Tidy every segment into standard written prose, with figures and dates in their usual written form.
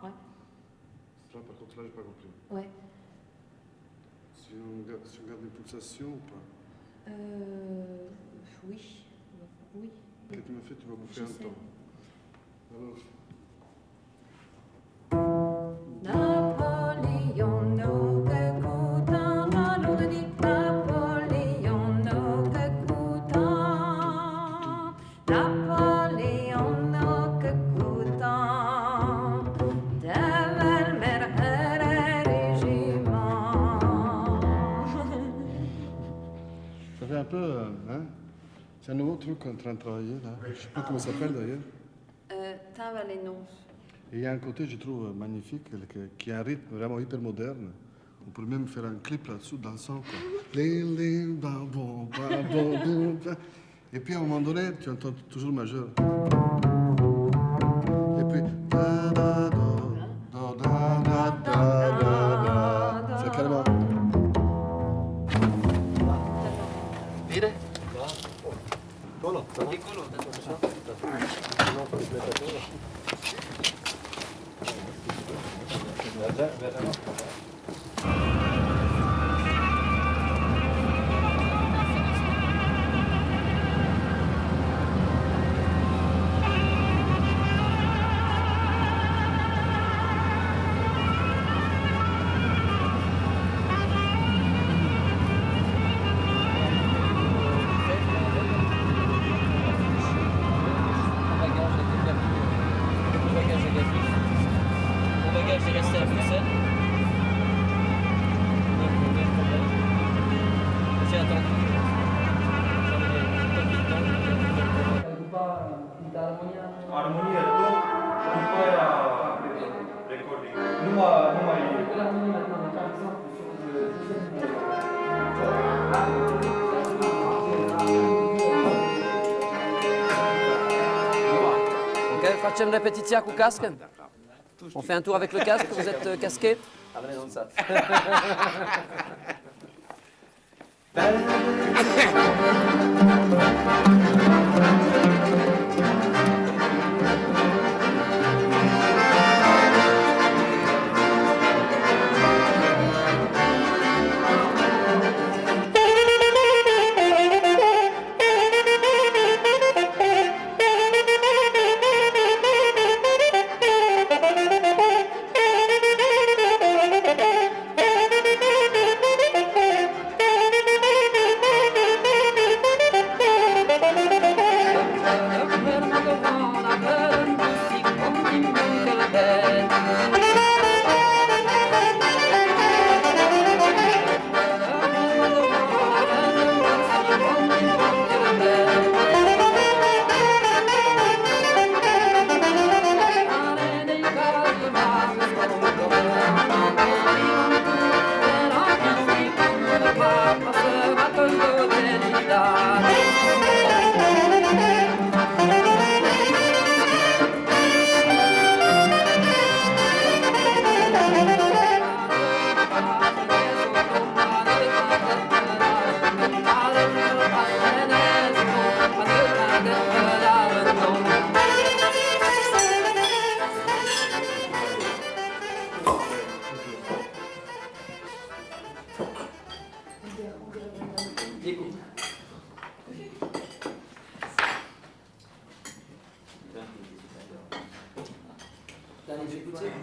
Ouais. Là, par contre, là, j'ai pas compris. Ouais. Si on garde une pulsation ou pas? Oui. Oui. Qu'est-ce que tu m'as fait? Tu vas bouffer un temps. Alors. Napoléon, no que coutin, Napoléon, no que coutin, Napoléon, no que coutin, devant mer régiment. Ça fait un peu, hein? C'est un nouveau truc qu'on est en train de travailler, là. Je sais pas comment ça s'appelle, d'ailleurs. Tavalénos. Et il y a un côté, je trouve, magnifique, qui a un rythme vraiment hyper moderne. On pourrait même faire un clip là-dessous, dansant, quoi. Et puis, à un moment donné, tu entends toujours le majeur. Et puis... C'est carrément... Vire? Colo. Piccolo, Armonia tot, după aia recording. Nu mai... Ok, facem repetiția cu cască? On fait un tour avec le casque, vous êtes casqué? Allez, on ça.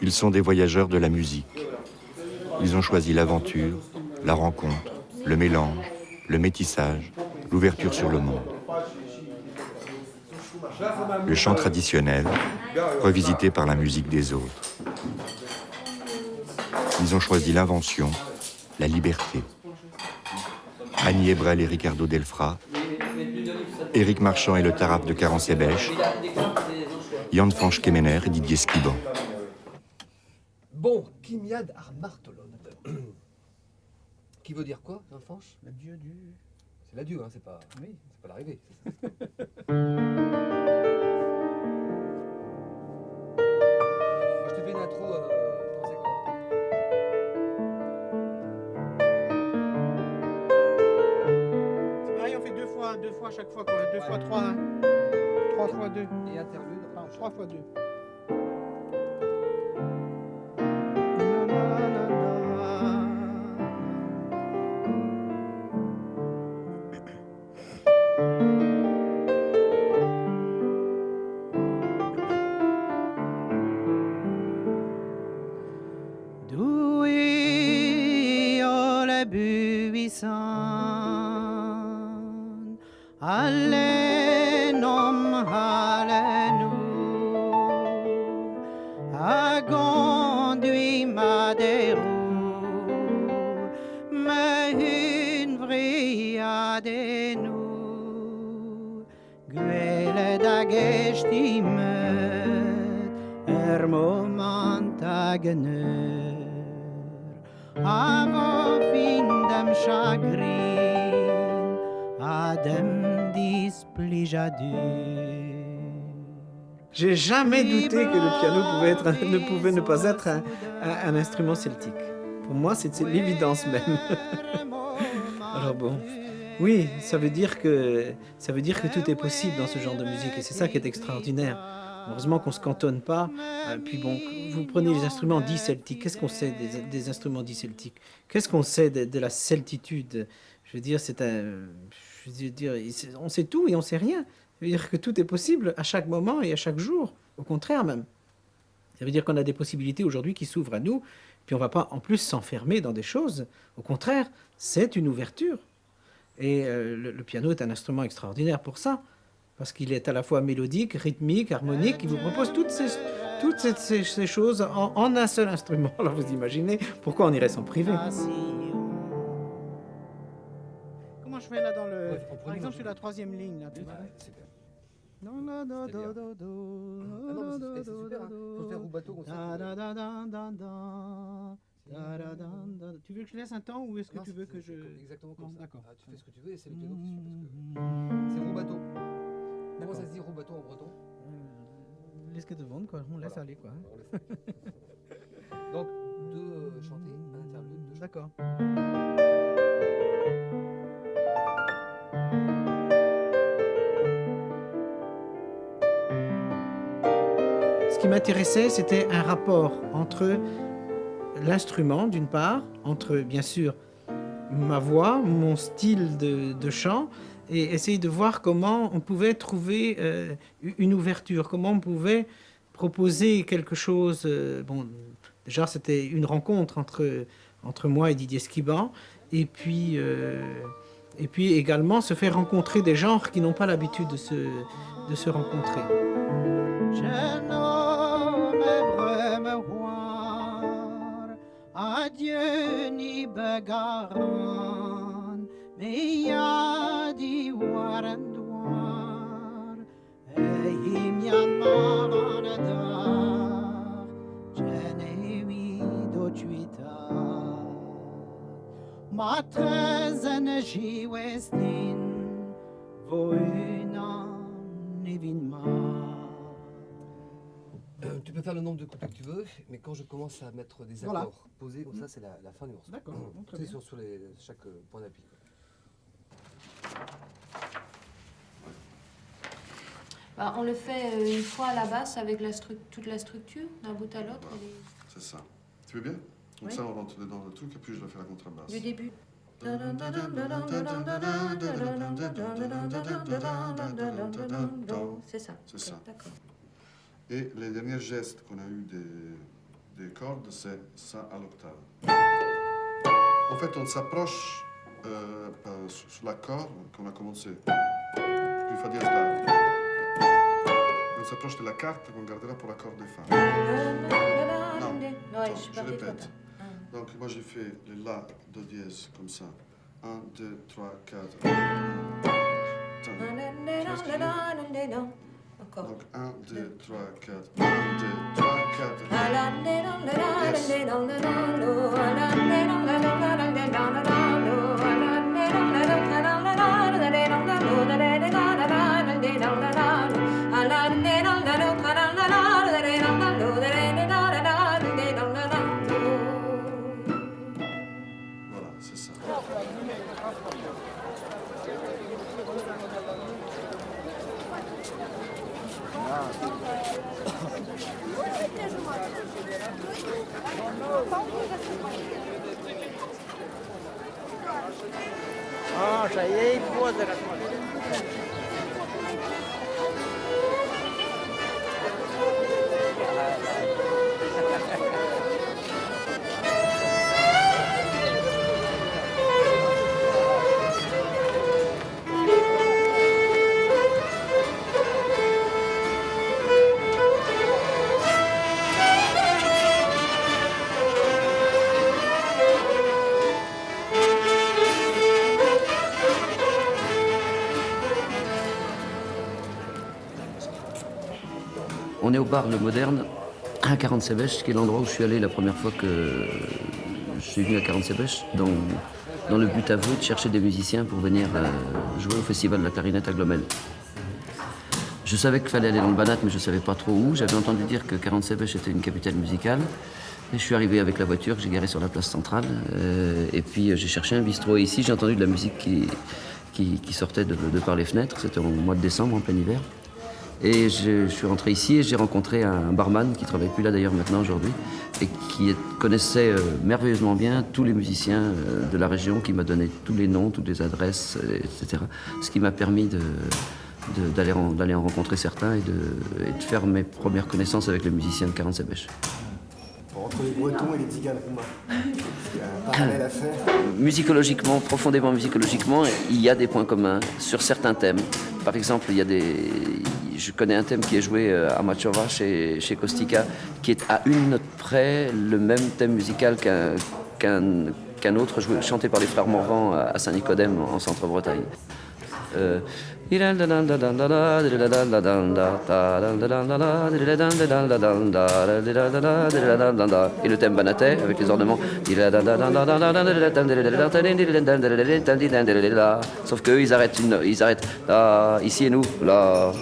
Ils sont des voyageurs de la musique. Ils ont choisi l'aventure, la rencontre, le mélange, le métissage, l'ouverture sur le monde. Le chant traditionnel, revisité par la musique des autres. Ils ont choisi l'invention, la liberté. Annie Ebrel et Ricardo Delfra, Éric Marchand et le Taraf de Caron-Sébèche, Jan Fanch Kemener et Didier Skiban. Bon, Kimiad Armartolon. Qui veut dire quoi, Jan Fanch? L'adieu du... C'est l'adieu, hein, c'est pas... Oui. C'est pas l'arrivée. Je te fais une intro conséquente. C'est pareil, on fait deux fois à chaque fois, quoi. Deux fois trois, hein. 3 fois 2. Et interlude. Enfin, 3 fois 2. buisson. Allez, nom, allez-nous, a conduit ma déroue, mais une vraie de nous, gueule d'agestimet, moment agner, avant fin dem chagrin, à dem displejadur. J'ai jamais douté que le piano ne pouvait ne pas être un instrument celtique. Pour moi, c'est l'évidence même. Alors bon, oui, ça veut dire que tout est possible dans ce genre de musique, et c'est ça qui est extraordinaire. Heureusement qu'on ne se cantonne pas. Puis bon, vous prenez les instruments dits celtiques. Qu'est-ce qu'on sait des instruments dits celtiques? Qu'est-ce qu'on sait de la celtitude? Je veux dire, on sait tout et on sait rien. Ça veut dire que tout est possible à chaque moment et à chaque jour. Au contraire même. Ça veut dire qu'on a des possibilités aujourd'hui qui s'ouvrent à nous. Puis on ne va pas en plus s'enfermer dans des choses. Au contraire, c'est une ouverture. Et le piano est un instrument extraordinaire pour ça. Parce qu'il est à la fois mélodique, rythmique, harmonique. Il vous propose toutes ces choses en un seul instrument. Alors vous imaginez pourquoi on irait s'en priver. Comment je fais là dans le... Ouais, par exemple sur la troisième ligne là. Ah non, mais c'est super, hein. Faut le faire au bateau comme ça. Tu veux que je laisse un temps ou est-ce que tu veux que je... Exactement comme ça. D'accord. Ah, tu fais ce que tu veux et c'est le piano qui suit. Parce que c'est roubateau. Comment ça se dit roubateau en breton? Laisse que te vendre quoi, on laisse Voilà. aller quoi. On laisse aller. Donc, deux chanter, un interlude, deux D'accord. Ce qui m'intéressait, c'était un rapport entre l'instrument, d'une part, entre, bien sûr, ma voix, mon style de chant, et essayer de voir comment on pouvait trouver une ouverture, comment on pouvait proposer quelque chose. Bon, déjà, c'était une rencontre entre moi et Didier Skiban, et puis également se faire rencontrer des genres qui n'ont pas l'habitude de se rencontrer. Adieu ni begaran, mais ya di warandwar, him yan maranadar, jenewi do tuita, ma trezen ji westin, voinan evinma. Tu peux faire le nombre de couplets que tu veux, mais quand je commence à mettre des accords Voilà. posés comme ça, c'est la fin du morceau. D'accord, très C'est bien. sur chaque point d'appui. Bah, on le fait une fois à la basse avec toute la structure, d'un bout à l'autre. C'est ça. Tu veux bien? Comme ça, on rentre dans le truc et puis je vais faire la contrebasse. Du début. C'est ça. C'est ça. D'accord. Et les derniers gestes qu'on a eu des cordes, c'est ça à l'octave. En fait, on s'approche sur la corde qu'on a commencé. Du fa dièse là. On s'approche de la carte qu'on gardera pour la corde de fa. Non, Ouais, je suis je partie trop répète. tard. Donc moi j'ai fait le la, do dièse comme ça. 1, 2, 3, 4. Encore. Donc 1, 2, 3, 4. 1, 2, 3, 4. Voilà, c'est ça. Ah, ça y est, il faut de la On est au bar Le Moderne, à 40 Bêche, qui est l'endroit où je suis allé la première fois que je suis venu à 40 Bêche, dans le but avoué de chercher des musiciens pour venir jouer au festival de la clarinette à Glomel. Je savais qu'il fallait aller dans le Banat, mais je ne savais pas trop où. J'avais entendu dire que 40 Bêche était une capitale musicale. Et je suis arrivé avec la voiture, j'ai garé sur la place centrale. Et puis j'ai cherché un bistrot. Et ici, j'ai entendu de la musique qui sortait de par les fenêtres. C'était au mois de décembre, en plein hiver. Et je suis rentré ici et j'ai rencontré un barman qui ne travaille plus là d'ailleurs maintenant aujourd'hui et qui connaissait merveilleusement bien tous les musiciens de la région, qui m'a donné tous les noms, toutes les adresses, etc. Ce qui m'a permis d'aller en rencontrer certains et de faire mes premières connaissances avec les musiciens de 40 Bêche. Entre les Bretons et les Tziganes roumains, il y a un parallèle à faire. Musicologiquement, profondément musicologiquement, il y a des points communs sur certains thèmes. Par exemple, je connais un thème qui est joué à Machova chez Kostika, qui est à une note près le même thème musical qu'un autre chanté par les frères Morvan à Saint-Nicodème en Centre-Bretagne. Et le thème banatais avec les ornements. Sauf qu'eux, ils arrêtent là, ici et nous. Là.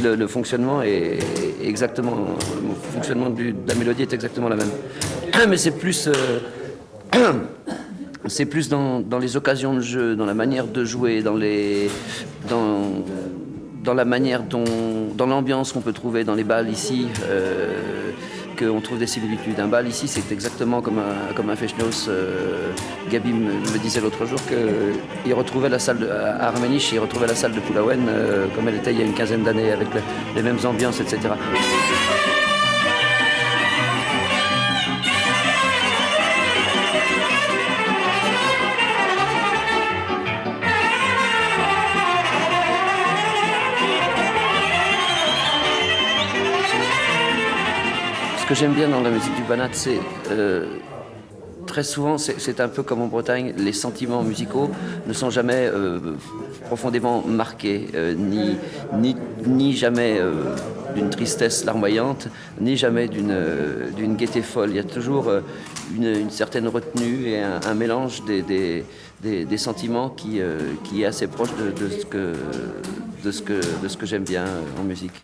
Le fonctionnement est exactement. Le fonctionnement de la mélodie est exactement la même. Mais c'est plus. C'est plus dans les occasions de jeu, dans la manière de jouer, dans la manière dans l'ambiance qu'on peut trouver dans les bals ici, qu'on trouve des similitudes. Un bal ici, c'est exactement comme un feshnos. Gabi me disait l'autre jour qu'il retrouvait la salle à Arméniche, il retrouvait la salle de Poulaouen comme elle était il y a une quinzaine d'années, avec les mêmes ambiances, etc. Ce que j'aime bien dans la musique du Banat, c'est très souvent, c'est un peu comme en Bretagne, les sentiments musicaux ne sont jamais profondément marqués, ni jamais d'une tristesse larmoyante, ni jamais d'une gaieté folle. Il y a toujours une certaine retenue et un mélange des sentiments qui est assez proche de ce que j'aime bien en musique.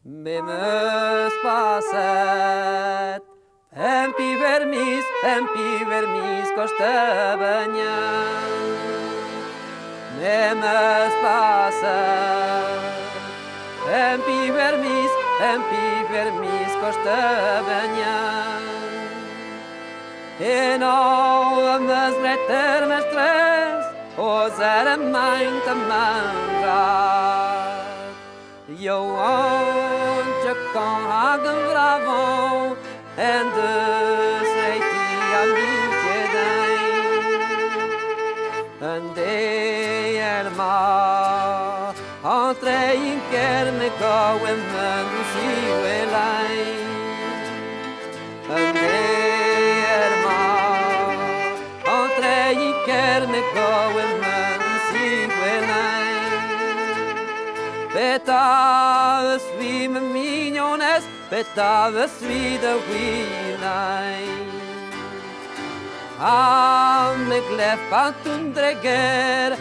Memes passet, empi vermis costa bagna. Memes passet, empi vermis costa bagna. E nou mes retter mestres, o zere mind mangra. Johan, je kan hagen vravon en dus reed hij aan mietje dijn. En de helemaal, entre in kerne gauw en men zieuwe lijn. En de helemaal, entre in kerne gauw en men zieuwe lijn. Betaves wie me miniones, betaves wie de winai. Me glef pantun dreger,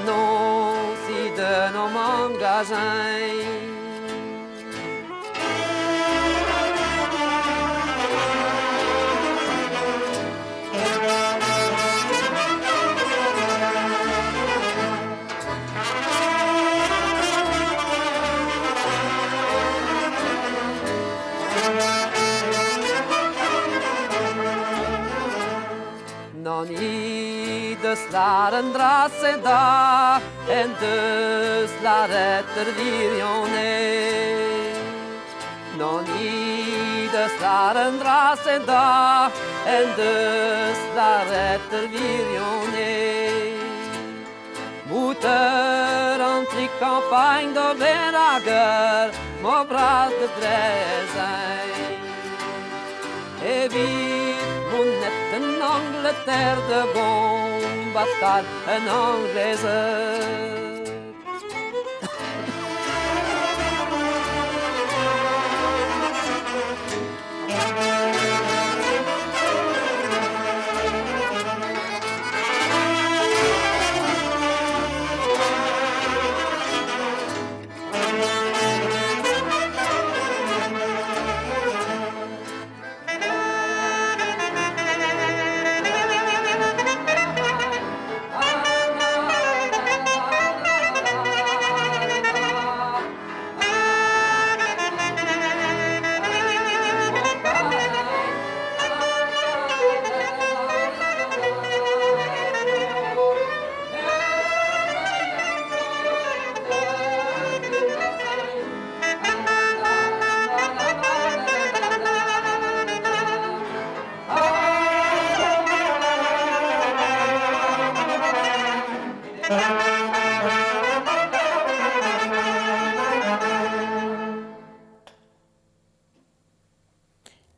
no si de no mangazai. Non ieders laren drasse da en dus la retter virione. Non ieders laren drasse da en dus la retter virione. Moeder antri campagne door den rager, mo bras de drezijn. E wie moet net een Angleterre de bon bataille, een Anglaise.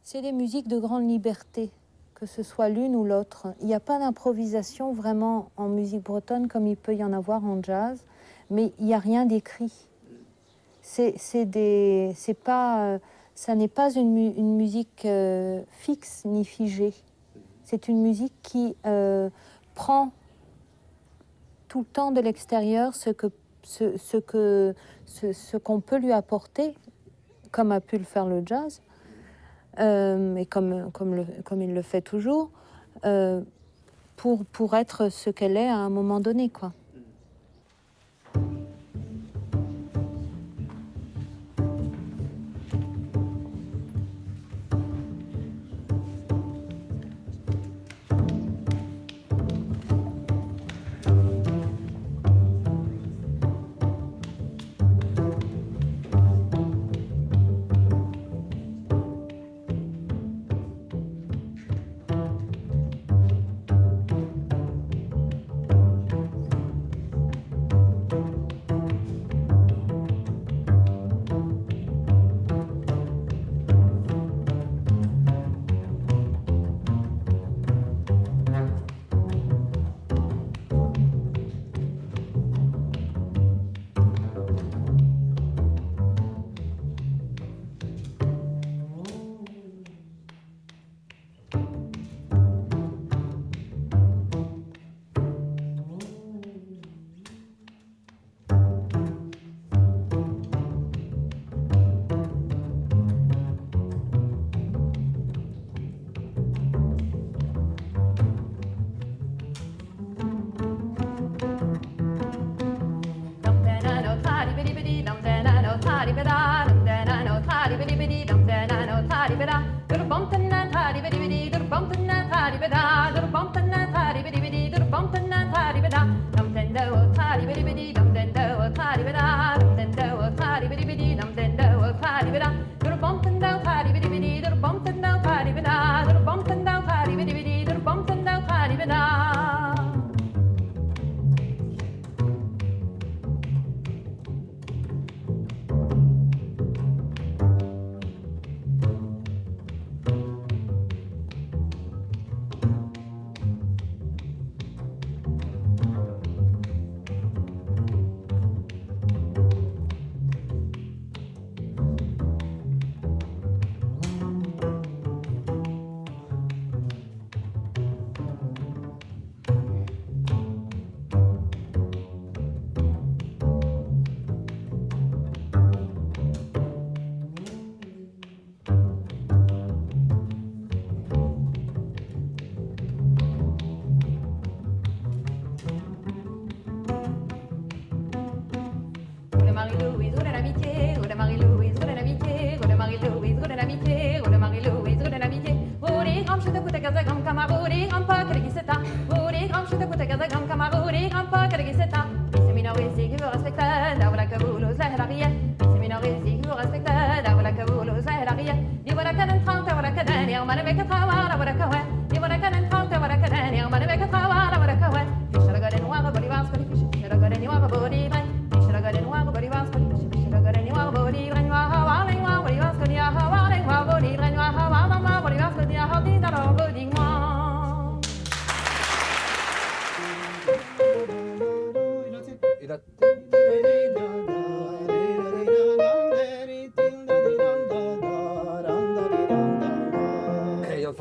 C'est des musiques de grande liberté, que ce soit l'une ou l'autre. Il n'y a pas d'improvisation vraiment en musique bretonne comme il peut y en avoir en jazz, mais il n'y a rien d'écrit. Ça n'est pas une musique fixe ni figée. C'est une musique qui prend tout le temps de l'extérieur ce qu'on peut lui apporter, comme a pu le faire le jazz. Et comme il le fait toujours, pour être ce qu'elle est à un moment donné, quoi.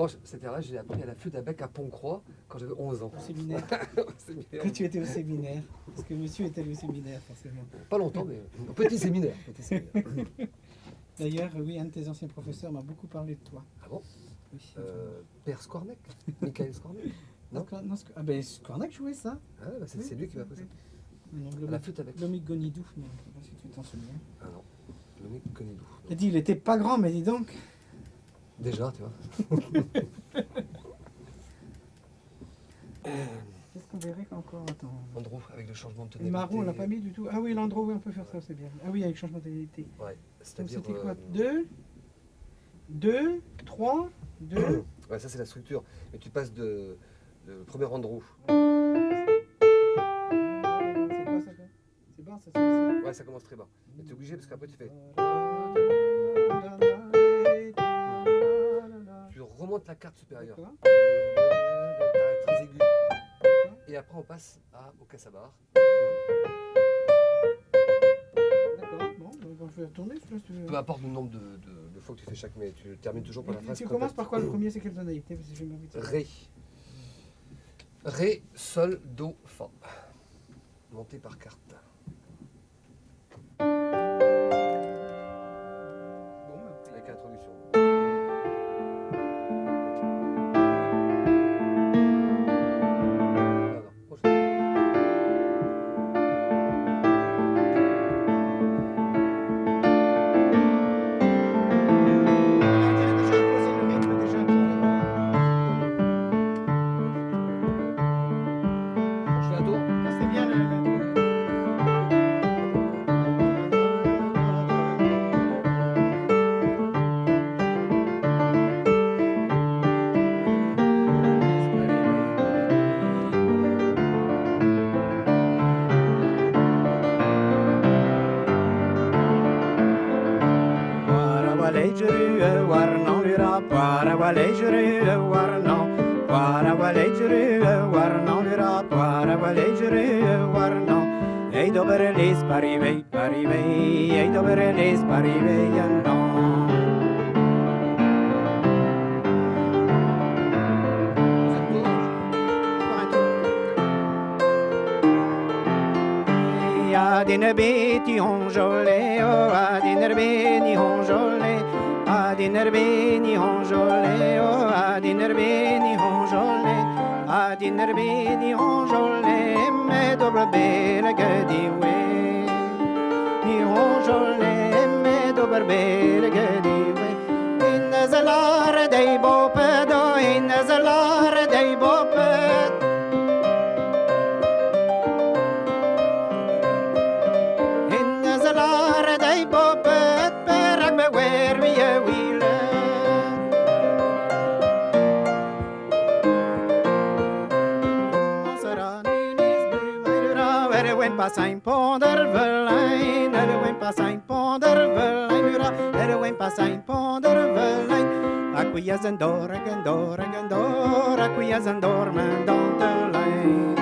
franchement, cette là j'ai appris à la flûte à bec à Pont-Croix quand j'avais 11 ans. Au séminaire. Au séminaire. Quand tu étais au séminaire. Parce que monsieur était allé au séminaire, forcément. Pas longtemps, mais au petit séminaire. D'ailleurs, oui, un de tes anciens professeurs m'a beaucoup parlé de toi. Ah bon? Oui. Père Skornek, Michael Skornek. Non, Ah ben, Skornek jouait ça. ah, bah, c'est lui qui m'a appris ça. Non, À la flûte à bec. Lomik Gonidou, mais je sais pas si tu t'en souviens. Ah non, Lomik Gonidou. Il a dit, il était pas grand, mais dis donc. Déjà, tu vois. Qu'est-ce qu'on verrait encore? Attends. Andrew, avec le changement de Le tonalité. marron, on l'a pas mis du tout. Ah oui, l'andro, oui, on peut faire ça, c'est bien. Ah oui, avec changement de tonalité. Ouais, Donc c'est-à-dire. c'était quoi? 2, 3, 2. Ouais, ça c'est la structure. Et tu passes de le premier Andrew. C'est quoi ça? C'est bas, ça, c'est... Ouais, ça commence très bas. Mais tu es obligé parce qu'après tu fais. Tu remontes la carte supérieure. D'accord. T'arrêtes très aigu. Et après on passe au cassabar. D'accord, bon, on va retourner, je si tu veux. Peu importe le nombre de fois que tu fais chaque, mais tu termines toujours par la phrase Tu complète. commences par quoi le premier? C'est quelle tonalité? Parce que j'ai envie de savoir. Ré. Ré, sol, do, fa. Monté par carte. Bon, Avec introduction. Non, non, prochain. déjà posé le rythme déjà. Je fais un tour. C'est bien le... Ei dobre les parivei, parivei, ei dobre les parivei, no. Adiner beti honjole, oh adiner beni honjole, adiner beni honjole, oh adiner beni honjole, adiner beni honjole, me dobre bele gediwe, ni honjole, me dobre bele gediwe, in zalar dei bopedo, in zalar dei bopedo. Passijn pondervelijn, er went passijn pondervelijn, er went passijn pondervelijn. Aquia zendora, gendora, gendora, aquia zendormen dan de lijn.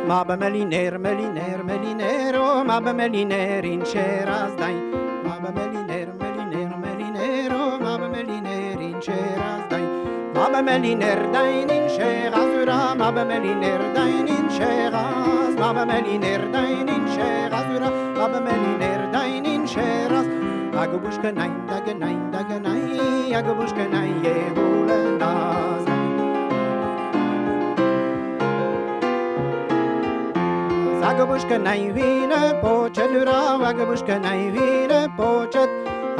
Mabbe meliner, meliner, meliner, oh mabbe meliner in Sherazdain. Mabbe meliner, meliner, meliner, oh mabbe meliner in Sherazdain. Mabbe meliner dain in Sherazura, mabbe meliner dain in Sheraz. Mabbe meliner dain in Sherazura, mabbe meliner dain in Sheraz. Agubushka nain, daganain, daganai, agubushka nain, yehulenaz. Agabushka naivine pochelura, agabushka naivine pochet,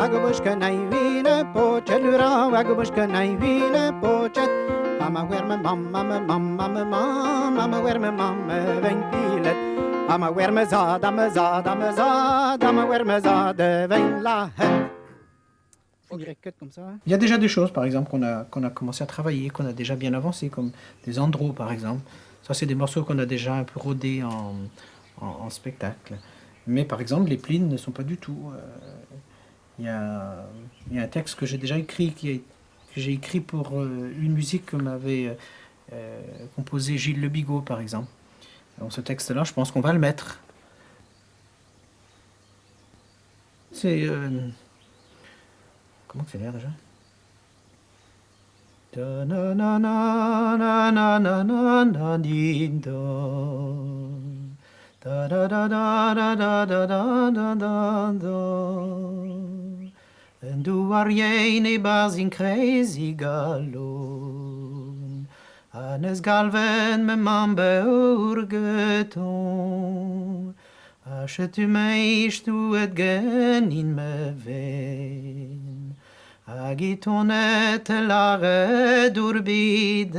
agabushka naivine pochelura, agabushka naivine pochet. Mama where my mama, mama, mama where my mama vein pilet. Mama where my zada, mezada, mezada, mama where my zada vein la het. Comme ça. Il y a déjà des choses, par exemple, qu'on a commencé à travailler, qu'on a déjà bien avancé, comme des andros, par exemple. Ça, c'est des morceaux qu'on a déjà un peu rodés en spectacle. Mais par exemple, les plines ne sont pas du tout. Il y a un texte que j'ai déjà écrit qui que j'ai écrit pour une musique que m'avait composé Gilles Le Bigot, par exemple. Alors, ce texte-là, je pense qu'on va le mettre. C'est... comment c'est l'air déjà? Da na na na na na na na na din do. Da da da da da da da da da da do. En du war jene bas in crazy galon. Anes galven me man beurgeton. Asche tu meist du et gen in me ven. Agitonet lare durbiden.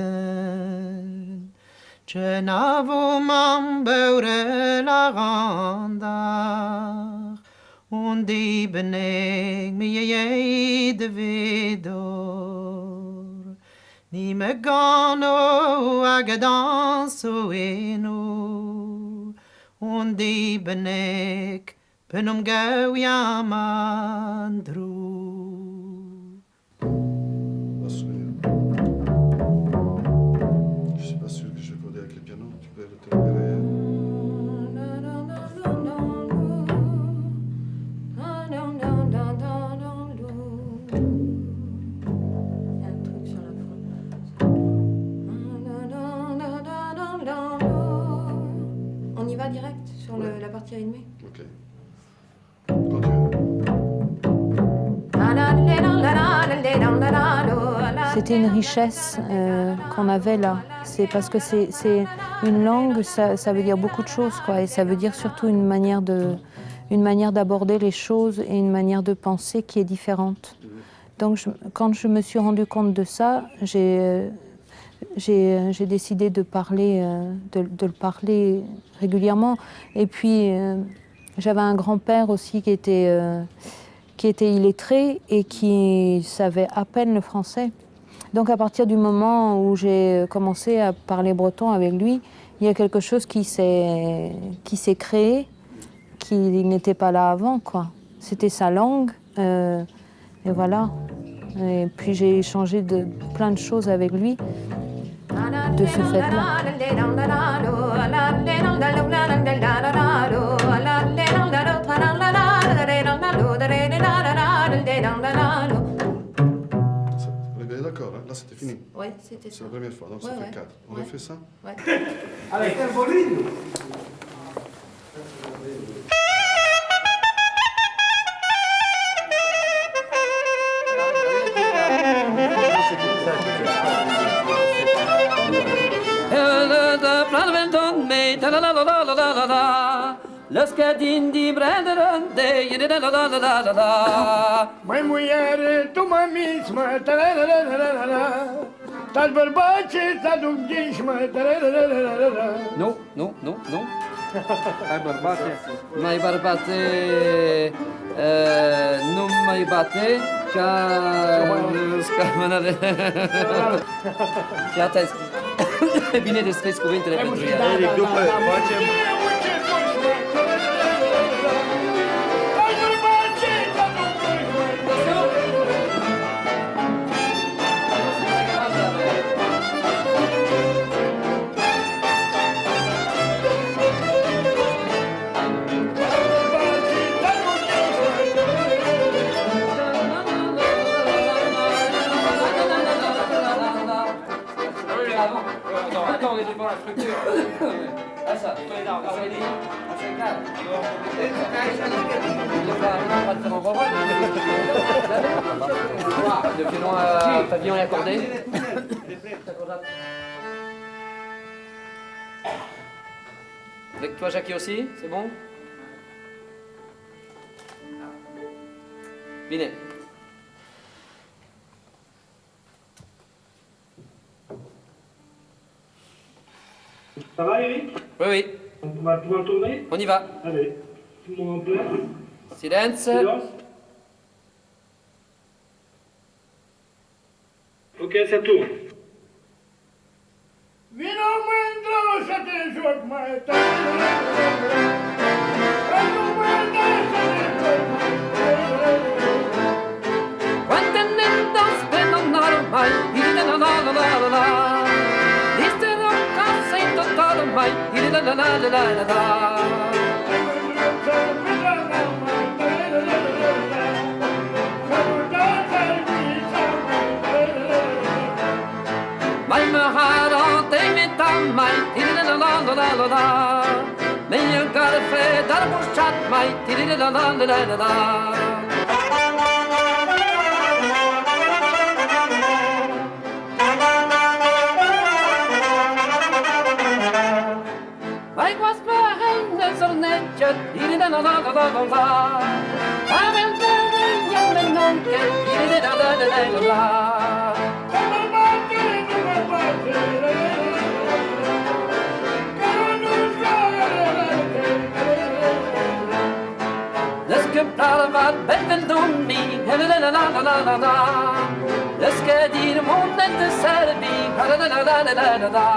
Ce n'avo man beure la randar. Und die benek me je de vedor. Ni me gano agadanso eno. Und die benek penum gau yamandru. Je suis pas sûr que je codais avec le piano. Tu peux te repérer. On y va direct sur la partie rythmée. Ok. Continue. C'était une richesse qu'on avait là. C'est parce que c'est une langue, ça veut dire beaucoup de choses, quoi. Et ça veut dire surtout une manière d'aborder les choses et une manière de penser qui est différente. Donc quand je me suis rendu compte de ça, j'ai décidé de le parler régulièrement. Et puis j'avais un grand-père aussi qui était illettré et qui savait à peine le français. Donc à partir du moment où j'ai commencé à parler breton avec lui, il y a quelque chose qui s'est créé, qui n'était pas là avant, quoi. C'était sa langue, et voilà. Et puis j'ai échangé de plein de choses avec lui de ce fait-là. On est bien d'accord, hein? Là c'était fini. Oui, c'était ça. C'est la première fois, donc ça fait 4. On refait ça? Ouais. Avec un volume. Las cadin di brenderan de la la la la la la. Mai muiere tu mă mismă, tal bărbace, ta duc ghișmă, Nu, nu, nu, nu. Mai barbate, nu mai bate, ca scamanare. Fii atent. E bine de scris cuvintele pentru ea. Eric, după facem... Attends, on est devant la structure. Ah ça, toi et là, on va aller. C'est calme. Il va te faire en revoir. Le violon pavillon est accordé. Avec toi Jackie aussi, c'est bon? Binet. Ça va, Eric? Oui, oui. On va pouvoir tourner? On y va. Allez, tout le monde en place. Silence. Silence. Ok, ça tourne. Vino mândru să te joc mai tare. Vino mândru să te joc mai tare. Quando non spendo Mai me hara te me tamai, tiri la la la la la la. Me you got a fred, dar bus chat mai, tiri la la la la la la. Mai was behind the sonnet, tiri la la la la la la. I'm in the young and non can, tiri la la la la la la. Praat met doen die, la la la la la la la. Dus ke die mond en de serbi, la la la la la la la.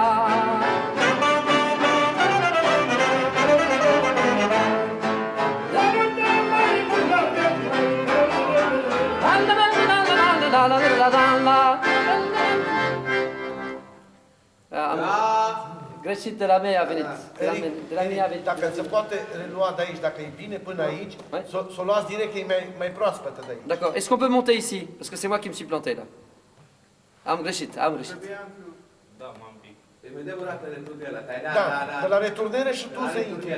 Greșit de la mea a venit. De la mea a venit. Dacă se poate relua de aici, dacă e bine până aici, să o luați direct, că e mai proaspătă de aici. D'accord. Est-ce qu'on peut monter ici? Parce que c'est moi qui me suis planté là. Am greșit, am greșit. Da, de la returnere și tu să intri.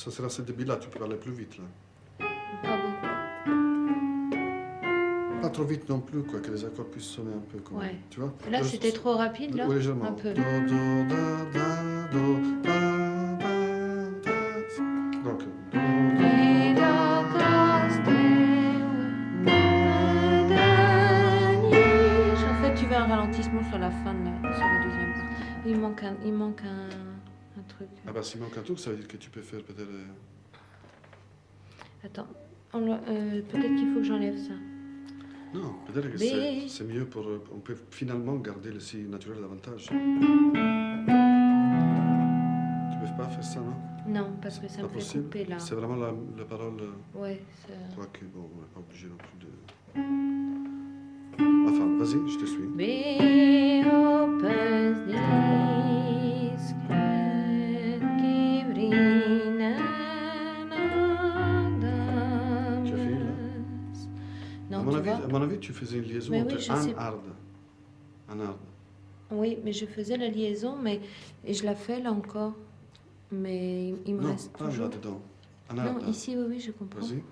Ça sera ce débit-là, tu peux aller plus vite là. Pas beaucoup. Pas trop vite non plus, quoi, que les accords puissent sonner un peu comme. Ouais. Tu vois? Là, c'était trop rapide, là. Oui, légèrement. Un peu. Do, do, da, da, do, da, da, da. Donc. Do, En fait, tu veux un ralentissement sur la fin, sur la deuxième part. Il manque un truc. Ah bah s'il manque un truc, ça veut dire que tu peux faire peut-être... Attends, peut-être qu'il faut que j'enlève ça. Non, peut-être que c'est mieux pour... on peut finalement garder le si naturel davantage. Tu peux pas faire ça, non? Non, parce que ça me fait couper là. C'est vraiment la parole... Ouais, c'est... Quoique, bon, on n'est pas obligé non plus de... Enfin, vas-y, je te suis. À mon avis, tu faisais une liaison entre Anard. Oui, mais je faisais la liaison, et je la fais là encore. Mais il me reste toujours... Non, pas là-dedans. Non, ici, oui, je comprends. Vas-y.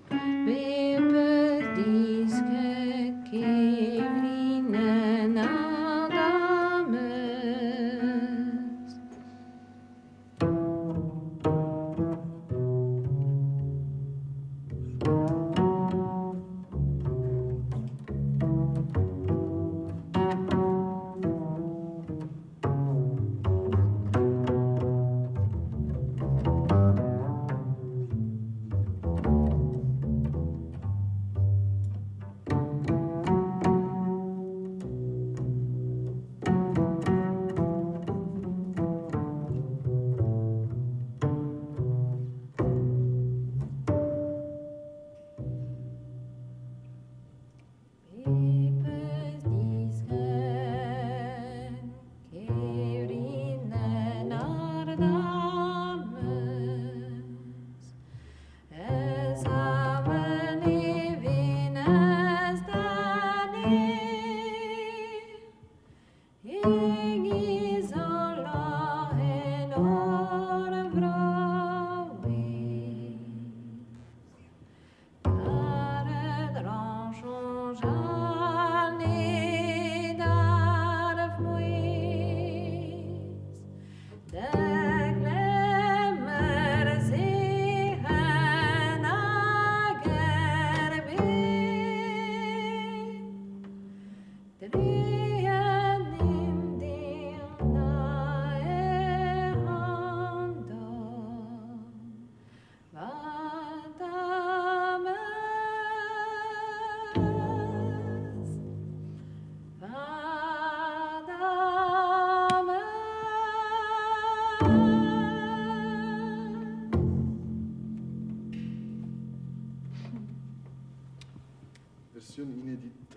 version inédite.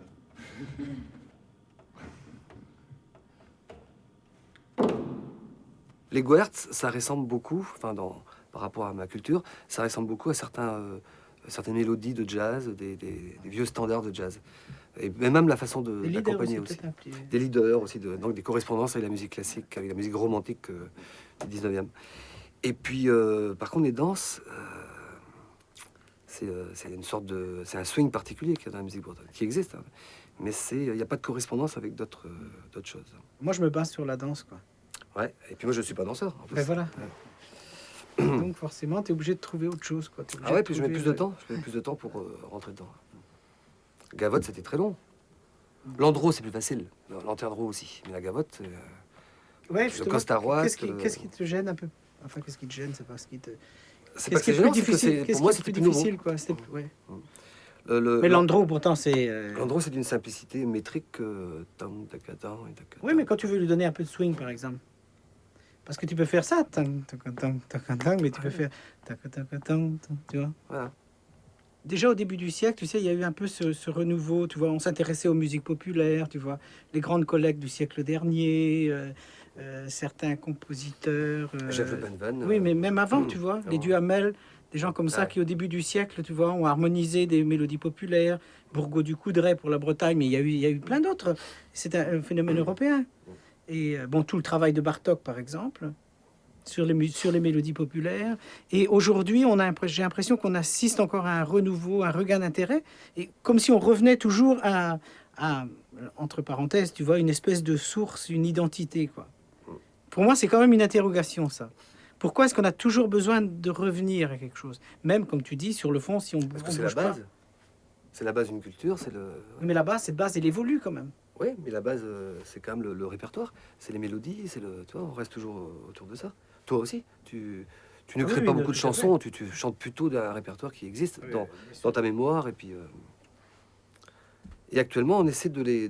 Les Goertz, ça ressemble beaucoup, par rapport à ma culture, ça ressemble beaucoup à certaines mélodies de jazz, des vieux standards de jazz. Et même la façon d'accompagner aussi. Des leaders aussi, donc des correspondances avec la musique classique, avec la musique romantique du 19e. Et puis, par contre, les danses, c'est un swing particulier qu'il y a dans la musique bretonne, qui existe, hein. Mais il n'y a pas de correspondance avec d'autres choses. Moi, je me base sur la danse, quoi. Ouais, et puis moi, je ne suis pas danseur, en plus. Ben voilà. Ouais. Donc, forcément, tu es obligé de trouver autre chose, quoi. Ah ouais, puis je mets plus de temps. Je mets plus de temps pour rentrer dedans. Gavotte, c'était très long. L'andro, c'est plus facile. L'anterdro aussi. Mais la gavotte, ouais, le costaroite... Qu'est-ce qui te gêne un peu? Enfin, qu'est-ce qui te gêne? C'est pas ce qui te... C'est pas que c'est gênant, c'est que c'est... Pour moi, c'était plus difficile, nouveau. quoi. Ouais. Mais l'andro, pourtant, c'est... L'andro, c'est d'une simplicité métrique. Oui, mais quand tu veux lui donner un peu de swing, par exemple. Parce que tu peux faire ça, mais tu peux faire... Tu vois? Voilà. Déjà au début du siècle, tu sais, il y a eu un peu ce renouveau, tu vois, on s'intéressait aux musiques populaires, tu vois, les grandes collègues du siècle dernier, certains compositeurs... Jeff Le Benven. Oui, mais même avant, tu vois, les Duhamel, des gens comme ça qui au début du siècle, tu vois, ont harmonisé des mélodies populaires, Bourgault du Coudray pour la Bretagne, mais il y a eu plein d'autres. C'est un phénomène européen. Et bon, tout le travail de Bartók, par exemple, sur les mélodies populaires. Et aujourd'hui, j'ai l'impression qu'on assiste encore à un renouveau, un regain d'intérêt, et comme si on revenait toujours à, entre parenthèses, tu vois, une espèce de source, une identité, quoi. Pour moi, c'est quand même une interrogation, ça. Pourquoi est-ce qu'on a toujours besoin de revenir à quelque chose? Même, comme tu dis, sur le fond, si on Parce que c'est la base. C'est la base d'une culture, c'est le... Mais la base, cette base, elle évolue quand même. Oui, mais la base, c'est quand même le répertoire. C'est les mélodies, tu vois, on reste toujours autour de ça. Toi aussi, tu ne crées pas beaucoup de chansons, tu chantes plutôt d'un répertoire qui existe dans ta mémoire. Et puis, et actuellement, on essaie de les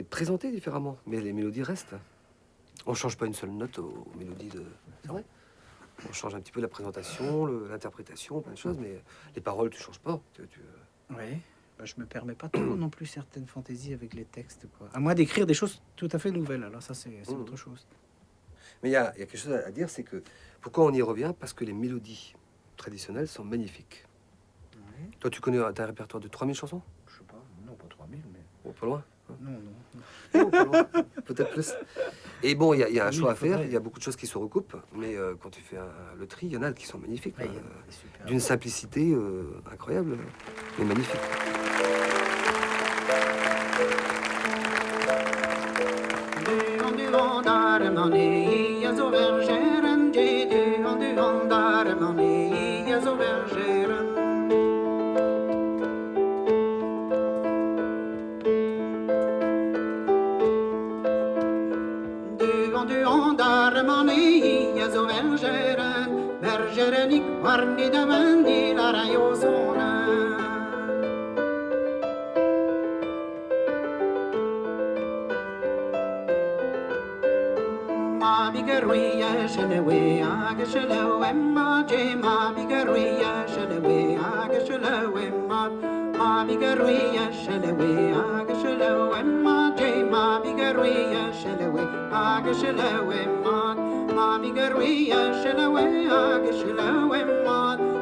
présenter différemment, mais les mélodies restent. On ne change pas une seule note aux mélodies de... C'est vrai. On change un petit peu la présentation, l'interprétation, plein de choses, mais les paroles, tu ne changes pas. Oui. Je me permets pas trop non plus certaines fantaisies avec les textes, quoi. À moins d'écrire des choses tout à fait nouvelles. Alors ça, c'est autre chose. Mais il y a quelque chose à dire, c'est que pourquoi on y revient? Parce que les mélodies traditionnelles sont magnifiques. Oui. Toi, tu connais un répertoire de 3000 chansons? Je sais pas, non, pas 3000, mais... Oh, pas loin. Non. Pas loin. Peut-être plus. Et bon, il y a un choix à faire, il y a beaucoup de choses qui se recoupent, mais quand tu fais le tri, il y en a qui sont magnifiques. Ouais, d'une simplicité incroyable, mais magnifique. Guardi davanti la raiosona. Ma bigaruia shelewe aga shelewe ma je ma bigaruia shelewe aga shelewe ma bigaruia shelewe aga shelewe ma je ma bigaruia shelewe aga shelewe ma bigaruia shelewe aga shelewe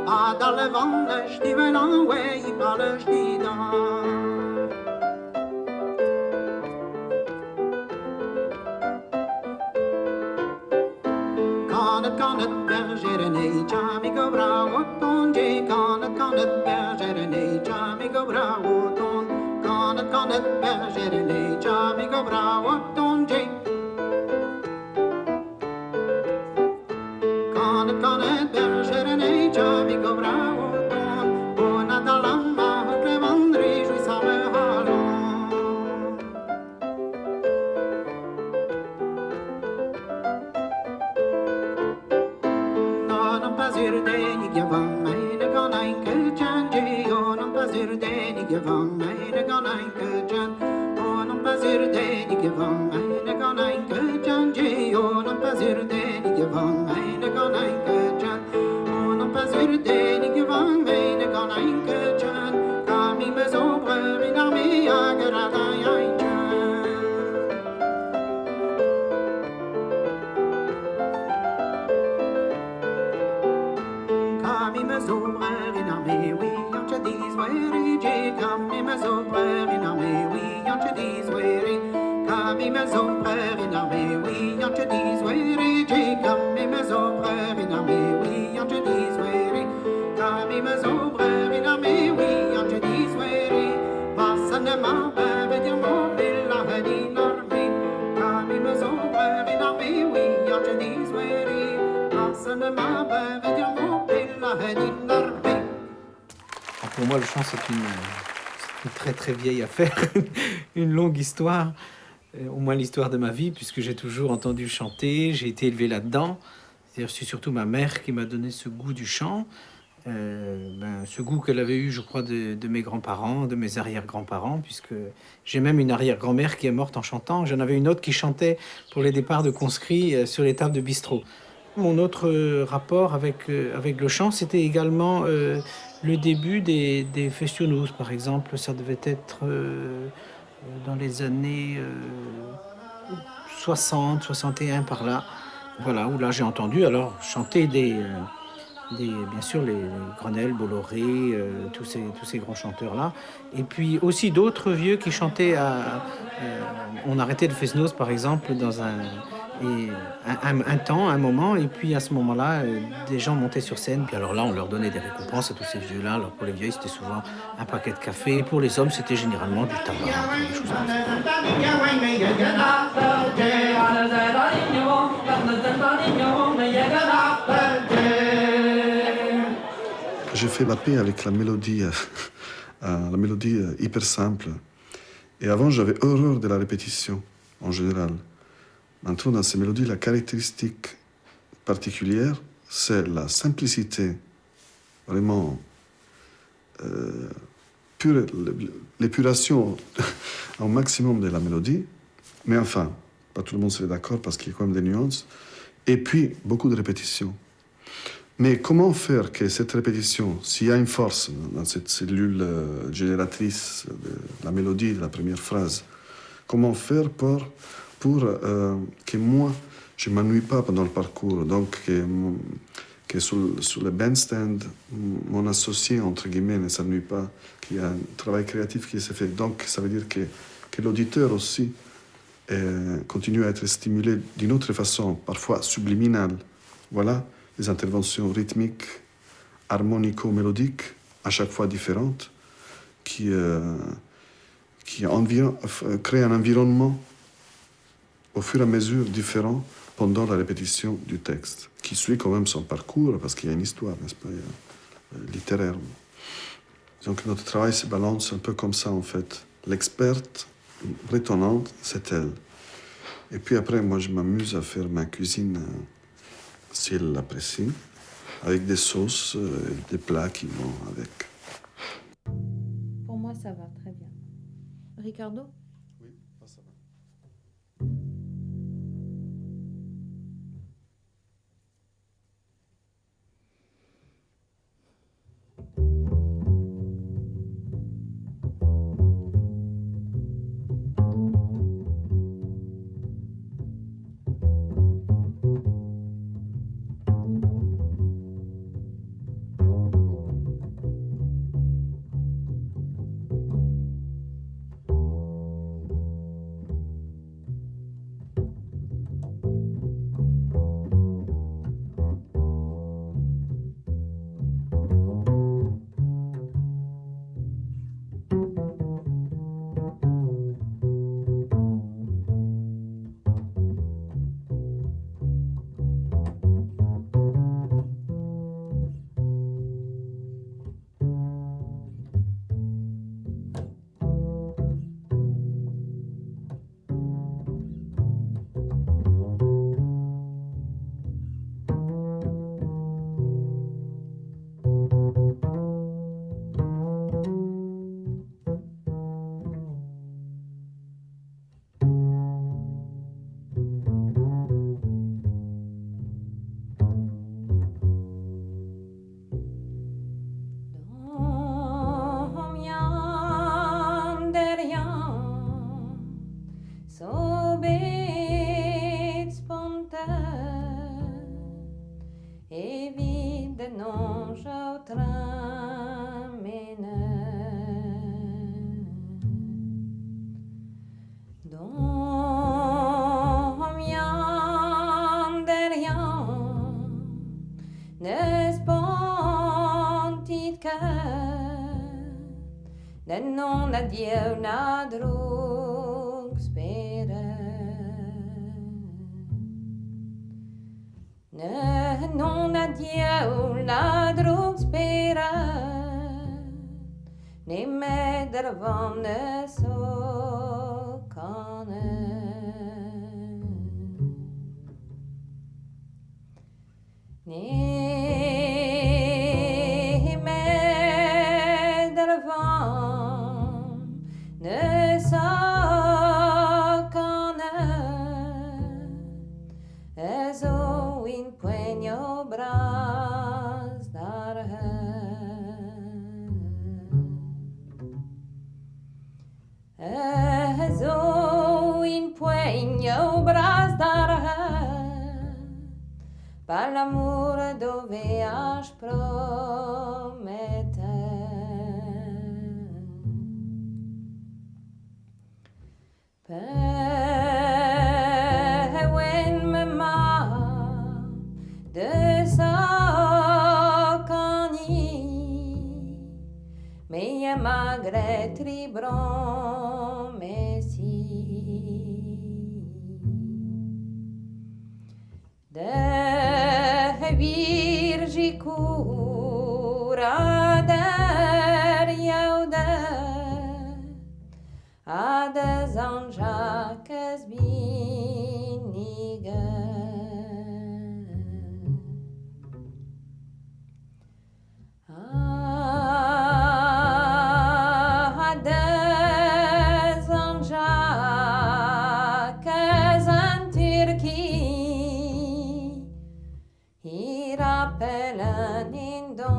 a dalle vanne stivelen way Palestina. Kan het bergeren nee, Jamigo bravo tonje. Kan het bergeren nee, Jamigo bravo ton. Kan het bergeren nee, Jamigo bravo tonje. Kan het bergeren nee, Jamigo bravo ton. Bona dalamma hukle vandri ju samme halon. Meine gan enkel change, onom pasir deni gevan. Meine gan enkel chan, onom pasir deni gevan. Meine gan enkel change, onom pasir deni gevan. Meine gan enkel chan, onom pasir deni gevan. Meine gan enkel chan. Kami mezobre rinami agarada yaincha. Kami mezobre rinami we yancha these weary J. Kami mezobre rinami we yancha these weary. Kami mezobre rinami we yancha these weary J. Kami mezobre rinami we yancha these weary. Kami mezobre rinami we yancha these weary. Masanema bevedir mo villa hadi narmi. Kami mezobre rinami we yancha these weary. Masanema bevedir mo villa hadi narmi. Pour moi, le chant, c'est une très très vieille affaire, une longue histoire, au moins l'histoire de ma vie, puisque j'ai toujours entendu chanter, j'ai été élevé là-dedans. C'est surtout ma mère qui m'a donné ce goût du chant, ce goût qu'elle avait eu, je crois, de mes grands-parents, de mes arrière-grands-parents, puisque j'ai même une arrière-grand-mère qui est morte en chantant. J'en avais une autre qui chantait pour les départs de conscrits sur les tables de bistrot. Mon autre rapport avec le chant, c'était également le début des festionous, par exemple. Ça devait être dans les années 60, 61, par là. Voilà, où là j'ai entendu alors chanter bien sûr les Grenelle, Bolloré, tous ces grands chanteurs-là. Et puis aussi d'autres vieux qui chantaient on arrêtait le Fesnos, par exemple, dans un moment, et puis à ce moment-là, des gens montaient sur scène. Puis alors là, on leur donnait des récompenses à tous ces vieux-là. Alors pour les vieilles, c'était souvent un paquet de café. Et pour les hommes, c'était généralement du tabac, des choses comme ça. J'ai fait la paix avec la mélodie hyper simple. Et avant, j'avais horreur de la répétition, en général. Maintenant, dans ces mélodies, la caractéristique particulière, c'est la simplicité, vraiment l'épuration au maximum de la mélodie. Mais enfin, pas tout le monde serait d'accord parce qu'il y a quand même des nuances. Et puis, beaucoup de répétitions. Mais comment faire que cette répétition, s'il y a une force dans cette cellule génératrice de la mélodie de la première phrase, comment faire pour que moi, je ne m'ennuie pas pendant le parcours, donc que sur le bandstand, mon associé, entre guillemets, ne s'ennuie pas, qu'il y a un travail créatif qui se fait. Donc, ça veut dire que l'auditeur aussi continue à être stimulé d'une autre façon, parfois subliminale. Voilà, des interventions rythmiques, harmonico-mélodiques, à chaque fois différentes, qui créent un environnement au fur et à mesure différent pendant la répétition du texte, qui suit quand même son parcours, parce qu'il y a une histoire, n'est-ce pas, littéraire. Donc notre travail se balance un peu comme ça, en fait. L'experte bretonnante, c'est elle. Et puis après, moi, je m'amuse à faire ma cuisine, si elle l'apprécie, avec des sauces, des plats qui vont avec. Pour moi, ça va très bien. Ricardo? Oui, ça va. Den non adieu na drog spera. Ne non adieu na drog spera. Ne me dervan ne so kane. Ne ne sacana ezo in puegno bras darha ezo in puegno bras darha par l'amore doveas promettere. When mama de sacani me magre tribron messi de virgi cura der yauda a des anjaques biniga. A des anjaques en Turquie i rappellent in dontesi.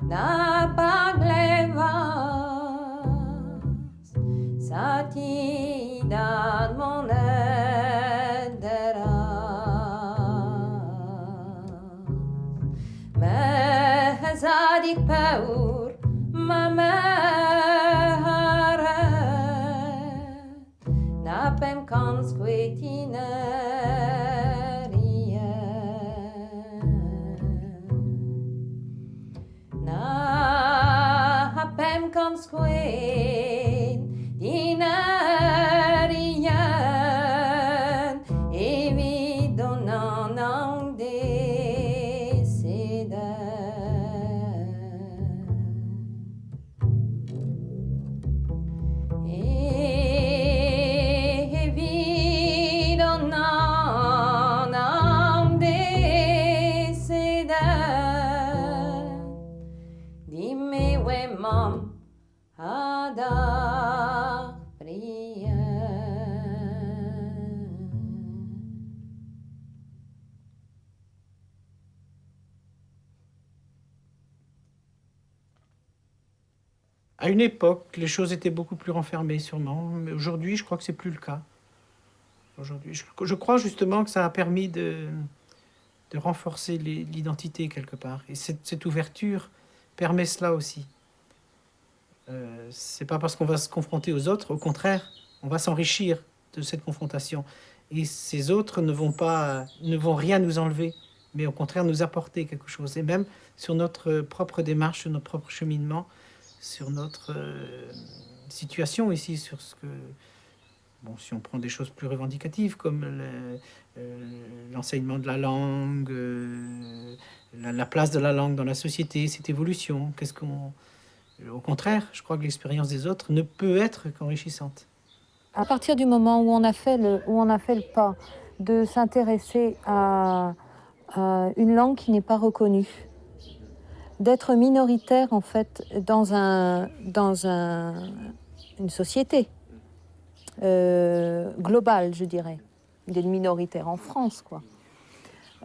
Na paglevas sati dan monedera me zadik paur mamare na pem consquetineria na pem consquetineria evi donan decida evi donan decida. Dimmi we mam ada pria. À une époque, les choses étaient beaucoup plus renfermées sûrement, mais aujourd'hui, je crois que c'est plus le cas. Aujourd'hui, je crois justement que ça a permis de renforcer l'identité quelque part. Et cette ouverture permet cela aussi. C'est pas parce qu'on va se confronter aux autres, au contraire, on va s'enrichir de cette confrontation. Et ces autres ne vont rien nous enlever, mais au contraire nous apporter quelque chose. Et même sur notre propre démarche, sur notre propre cheminement, sur notre situation ici, sur ce que... Bon, si on prend des choses plus revendicatives comme l'enseignement de la langue, la place de la langue dans la société, cette évolution, qu'est-ce qu'on... Au contraire, je crois que l'expérience des autres ne peut être qu'enrichissante. À partir du moment où on a fait le pas de s'intéresser à une langue qui n'est pas reconnue, d'être minoritaire en fait dans une société globale, je dirais, d'être minoritaire en France, quoi.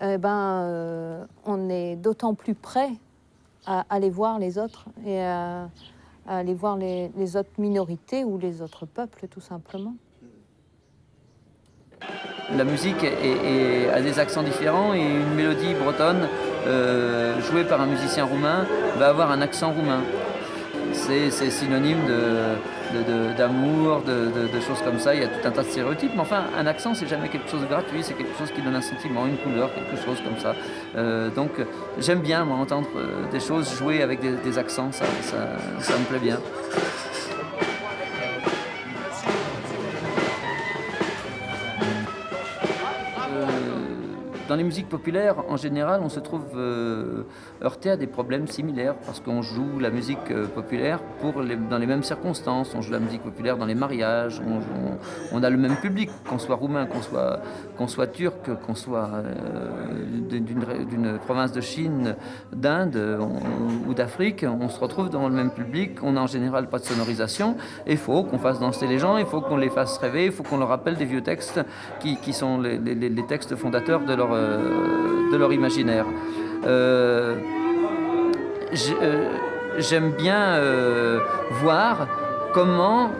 On est d'autant plus prêt à aller voir les autres et à aller voir les autres minorités ou les autres peuples, tout simplement. La musique a des accents différents et une mélodie bretonne jouée par un musicien roumain va avoir un accent roumain. C'est synonyme d'amour, de choses comme ça. Il y a tout un tas de stéréotypes, mais enfin, un accent, c'est jamais quelque chose de gratuit, c'est quelque chose qui donne un sentiment, une couleur, quelque chose comme ça. Donc, j'aime bien, moi, entendre des choses jouer avec des accents, ça me plaît bien. Dans les musiques populaires, en général, on se trouve heurté à des problèmes similaires parce qu'on joue la musique populaire dans les mêmes circonstances. On joue la musique populaire dans les mariages, on a le même public, qu'on soit roumain, qu'on soit turc, qu'on soit d'une province de Chine, d'Inde ou d'Afrique. On se retrouve dans le même public, on n'a en général pas de sonorisation. Il faut qu'on fasse danser les gens, il faut qu'on les fasse rêver, il faut qu'on leur rappelle des vieux textes qui sont les textes fondateurs de leur imaginaire. J'aime bien voir comment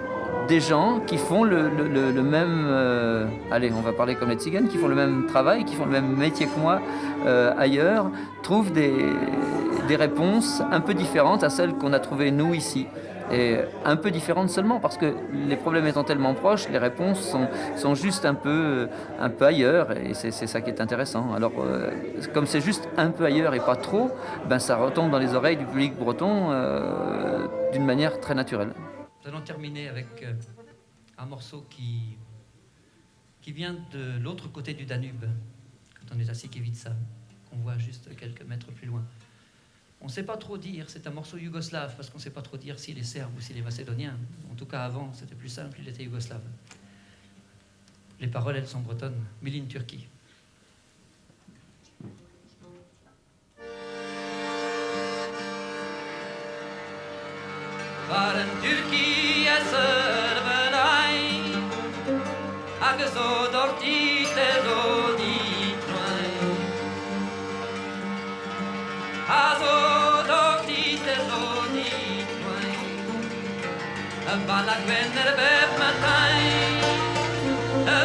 des gens qui font le même... allez, on va parler comme les tziganes, qui font le même travail, qui font le même métier que moi ailleurs, trouvent des réponses un peu différentes à celles qu'on a trouvées nous ici. Et un peu différentes seulement parce que les problèmes étant tellement proches, les réponses sont juste un peu ailleurs et c'est ça qui est intéressant. Alors comme c'est juste un peu ailleurs et pas trop, ça retombe dans les oreilles du public breton d'une manière très naturelle. Nous allons terminer avec un morceau qui vient de l'autre côté du Danube, quand on est à Sikivitsa, qu'on voit juste quelques mètres plus loin. On ne sait pas trop dire, c'est un morceau yougoslave, parce qu'on ne sait pas trop dire s'il est serbe ou s'il est macédonien. En tout cas, avant, c'était plus simple, il était yougoslave. Les paroles, elles sont bretonnes. Milin Turki. Varen Türkiye sărbenai, a găso dortite doditroi. Azo dortite doditroi, bala gwenner beb matai,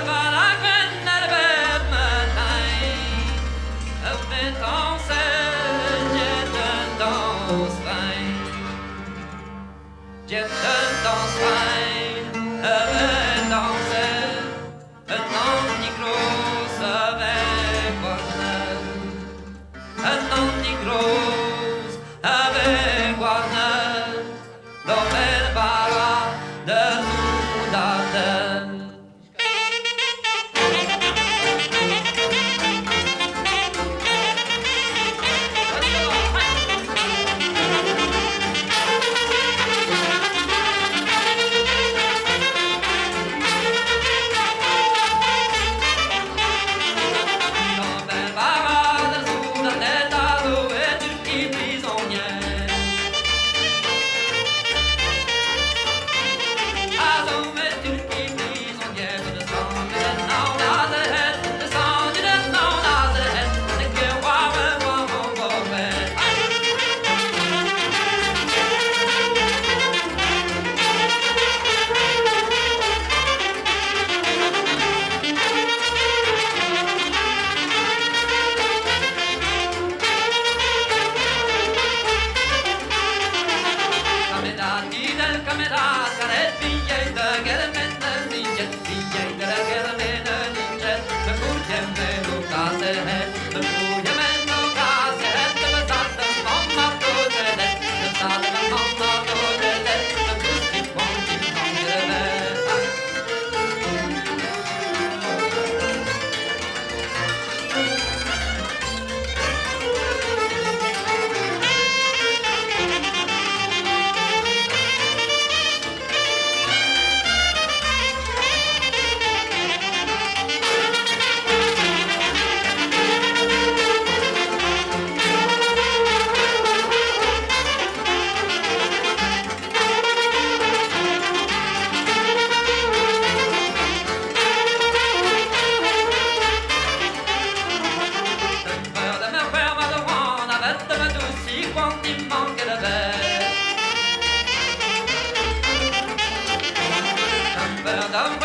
bala gwenner beb matai, beton jetten dans fijn, jetten dans fijn, dansen, een anti-groos wegwarnen, een anti-groos wegwarnen, door el bara de moedaden. Mamma Robin.